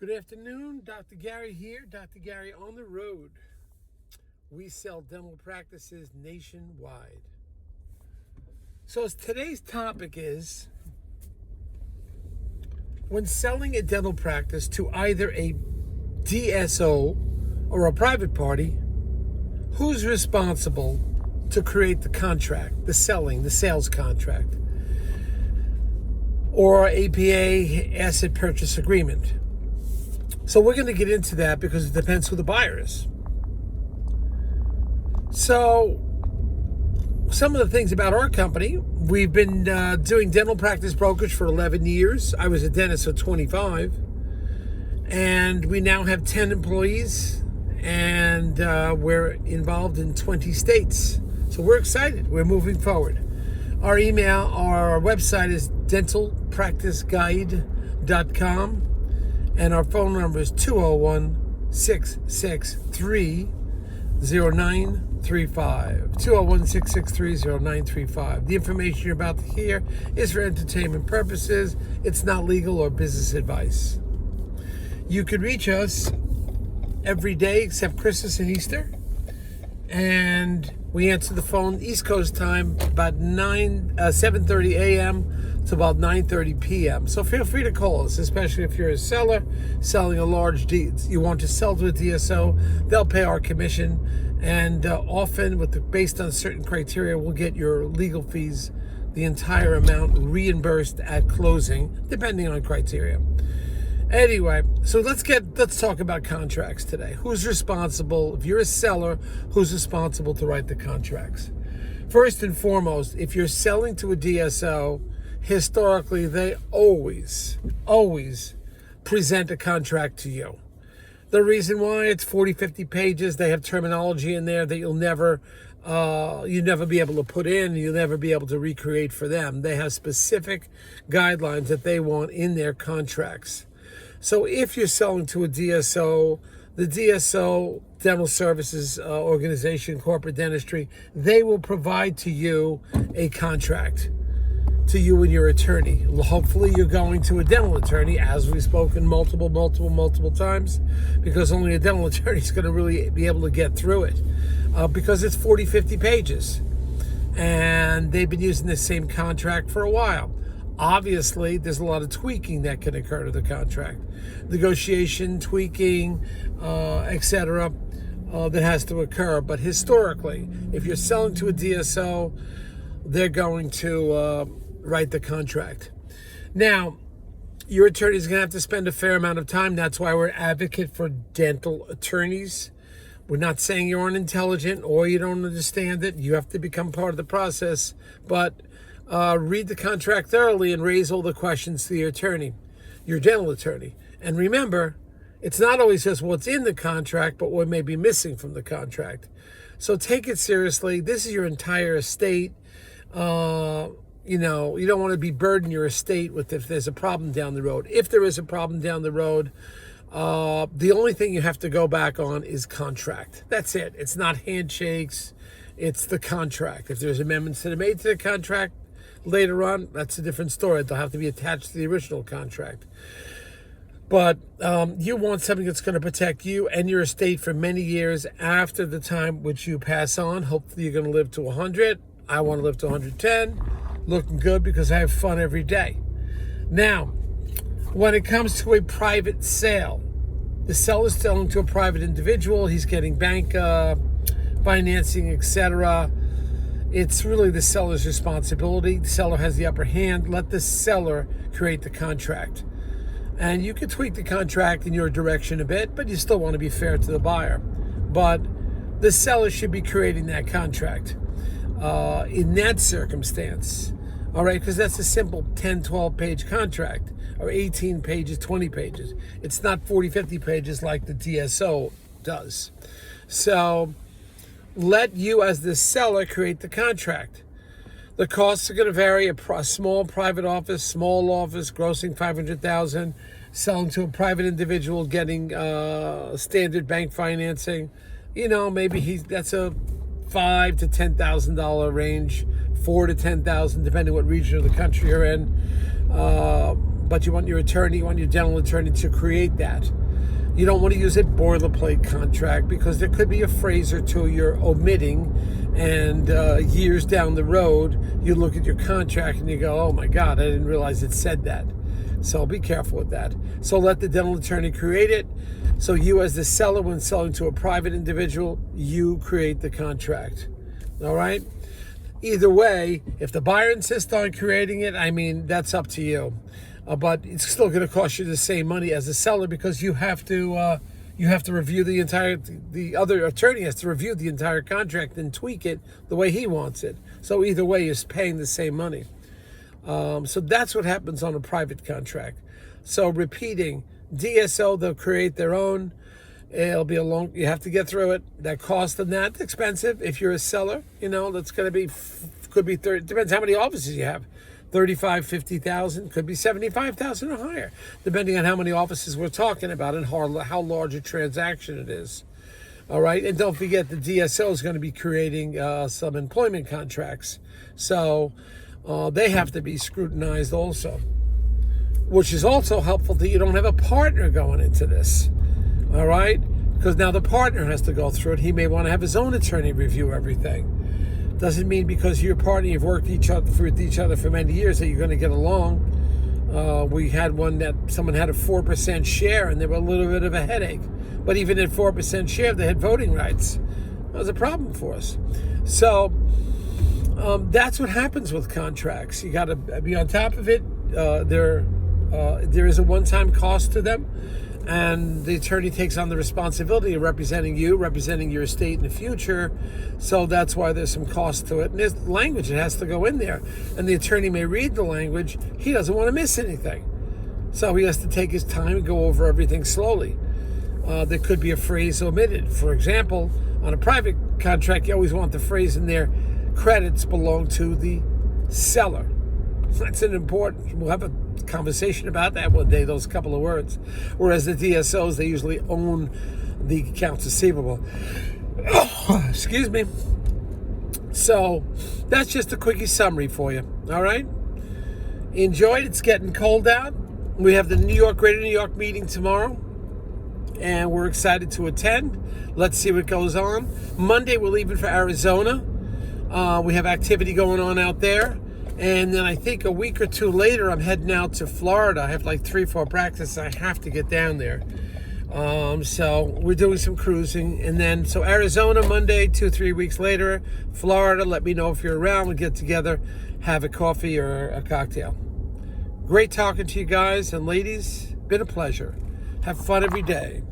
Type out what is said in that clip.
Good afternoon, Dr. Gary here, Dr. Gary on the road. We sell dental practices nationwide. So today's topic is when selling a dental practice to either a DSO or a private party, who's responsible to create the contract, the sales contract, or APA, asset purchase agreement? So we're going to get into that because it depends who the buyer is. So some of the things about our company, we've been doing dental practice brokerage for 11 years. I was a dentist for 25. And we now have 10 employees, and we're involved in 20 states. So we're excited. We're moving forward. Our website is dentalpracticeguide.com. And our phone number is 201-663-0935. 201-663-0935. The information you're about to hear is for entertainment purposes. It's not legal or business advice. You could reach us every day except Christmas and Easter. And we answer the phone East Coast time about 7:30 a.m. to about 9:30 p.m. So feel free to call us, especially if you're a seller selling a large deed. You want to sell to a DSO, they'll pay our commission, and often based on certain criteria, we'll get your legal fees, the entire amount reimbursed at closing, depending on criteria. Anyway, so let's talk about contracts today. Who's responsible? If you're a seller, who's responsible to write the contracts? First and foremost, if you're selling to a DSO, historically, they always present a contract to you. The reason why, it's 40, 50 pages. They have terminology in there that you'll never be able to put in, you'll never be able to recreate for them. They have specific guidelines that they want in their contracts. So if you're selling to a DSO, the DSO, dental services organization, corporate dentistry, they will provide to you a contract to you and your attorney. Hopefully you're going to a dental attorney, as we've spoken multiple times, because only a dental attorney is going to really be able to get through it, because it's 40, 50 pages. And they've been using the same contract for a while. Obviously, there's a lot of tweaking that can occur to the contract. Negotiation, tweaking, etc., that has to occur. But historically, if you're selling to a DSO, they're going to write the contract. Now, your attorney is going to have to spend a fair amount of time. That's why we're an advocate for dental attorneys. We're not saying you're unintelligent or you don't understand it. You have to become part of the process. But read the contract thoroughly and raise all the questions to your attorney, your dental attorney. And remember, it's not always just what's in the contract, but what may be missing from the contract. So take it seriously. This is your entire estate. You don't want to be burdening your estate with if there's a problem down the road. If there is a problem down the road, the only thing you have to go back on is contract. That's it. It's not handshakes. It's the contract. If there's amendments that are made to the contract later on, that's a different story. They'll have to be attached to the original contract. But you want something that's going to protect you and your estate for many years after the time which you pass on. Hopefully you're going to live to 100. I want to live to 110. Looking good because I have fun every day. Now, when it comes to a private sale, the seller's selling to a private individual. He's getting bank financing, etc. It's really the seller's responsibility. The seller has the upper hand. Let the seller create the contract. And you can tweak the contract in your direction a bit, but you still want to be fair to the buyer. But the seller should be creating that contract in that circumstance. All right, because that's a simple 10, 12-page contract, or 18 pages, 20 pages. It's not 40, 50 pages like the DSO does. So let you as the seller create the contract. The costs are going to vary. A small private office, small office, grossing $500,000, selling to a private individual, getting standard bank financing. Maybe that's a $5,000 to $10,000 range, $4,000 to $10,000, depending what region of the country you're in. but you want your dental attorney to create that. You don't want to use a boilerplate contract because there could be a phrase or two you're omitting, and years down the road, you look at your contract and you go, oh my God, I didn't realize it said that. So be careful with that. So let the dental attorney create it. So you as the seller, when selling to a private individual, you create the contract. All right? Either way, if the buyer insists on creating it, I mean, that's up to you. But it's still going to cost you the same money as a seller because you have to review the other attorney has to review the entire contract and tweak it the way he wants it. So either way, you're paying the same money. So that's what happens on a private contract. So repeating, DSO, they'll create their own. It'll be you have to get through it. That cost them that's expensive. If you're a seller, that's going to be, could be 30, depends how many offices you have. 35, 50,000, could be 75,000 or higher, depending on how many offices we're talking about and how large a transaction it is. All right, and don't forget the DSO is going to be creating some employment contracts. So they have to be scrutinized also, which is also helpful that you don't have a partner going into this. All right, because now the partner has to go through it. He may want to have his own attorney review everything. Doesn't mean because you're a partner, you've worked with each other for many years that you're going to get along. We had one that someone had a 4% share and they were a little bit of a headache. But even at 4% share, they had voting rights. That was a problem for us. So that's what happens with contracts. You got to be on top of it. There is a one-time cost to them. And the attorney takes on the responsibility of representing you, representing your estate in the future. So that's why there's some cost to it. And there's language that has to go in there. And the attorney may read the language. He doesn't want to miss anything. So he has to take his time and go over everything slowly. There could be a phrase omitted. For example, on a private contract, you always want the phrase in there, credits belong to the seller. That's an important, we'll have a conversation about that one day, those couple of words. Whereas the DSOs, they usually own the accounts receivable. Excuse me. So that's just a quickie summary for you. All right. Enjoy it. It's getting cold out. We have the Greater New York meeting tomorrow, and we're excited to attend. Let's see what goes on. Monday, we're leaving for Arizona. We have activity going on out there. And then I think a week or two later, I'm heading out to Florida. I have like 3-4 practices. I have to get down there. So we're doing some cruising. And then, so Arizona Monday, 2-3 weeks later, Florida. Let me know if you're around. We'll get together, have a coffee or a cocktail. Great talking to you guys and ladies. Been a pleasure. Have fun every day.